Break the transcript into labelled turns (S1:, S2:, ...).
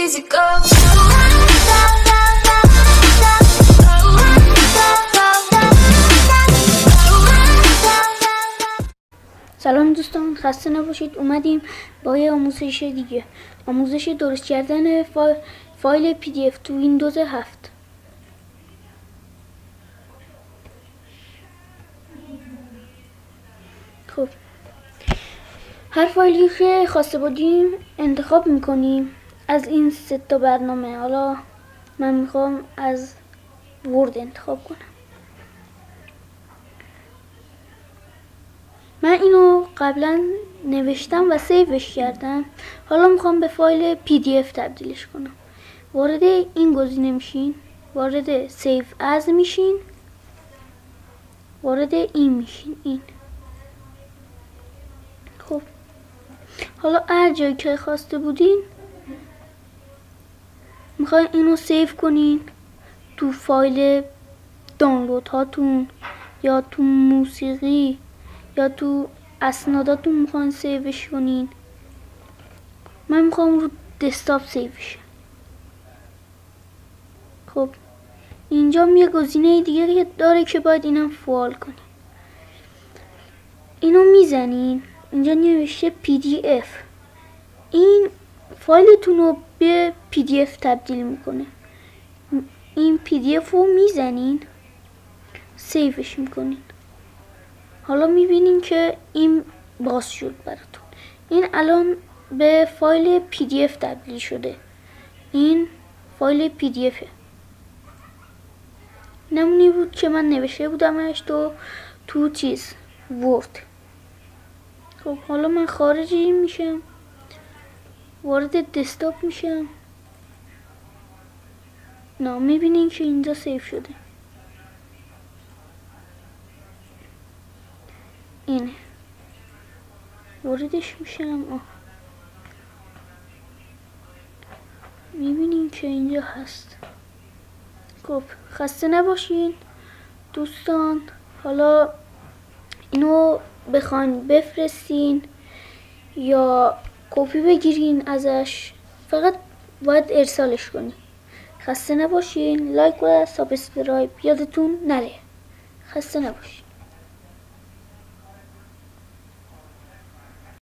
S1: easy go.
S2: سلام دوستان، خسته نباشید. اومدیم با یه آموزش دیگه، آموزش درست کردن فایل PDF تو ویندوز 7. خب هر فایلی که خواسته بودیم انتخاب میکنیم از این 3 تا برنامه. حالا من میخوام از ورد انتخاب کنم. من اینو قبلا نوشتم و سیوش کردم. حالا میخوام به فایل PDF تبدیلش کنم. وارد این گزینه میشین، وارد سیو از میشین، وارد این میشین. این خب حالا هر جایی که خواسته بودین میخواین اینو سیو کنین تو فایل دانلود هاتون یا تو موسیقی یا تو اسناداتون میخواین سیوش کنین. من میخوام رو دسکتاپ سیوش. خب اینجا یه گزینه دیگه داره که باید اینم فعال کنین. اینو میزنین، اینجا نوشته PDF. این فایلتون رو به PDF تبدیل میکنه. این PDF رو میزنین، سیوش میکنین. حالا میبینین که این باز شد براتون. این الان به فایل PDF تبدیل شده. این فایل PDF نمونی بود که من نوشته بودمش تو چیز ورد. خب حالا من خارجی میشم، وارد دسکتاپ میشم. نه میبینین که اینجا سیو شده. اینه، واردش میشم. میبینین که اینجا هست. خب خسته نباشین دوستان. حالا اینو بخواین بفرستین یا کپی بگیرین ازش، فقط باید ارسالش کنین. خسته نباشین. لایک و سابسکرایب یادتون نره. خسته نباشین.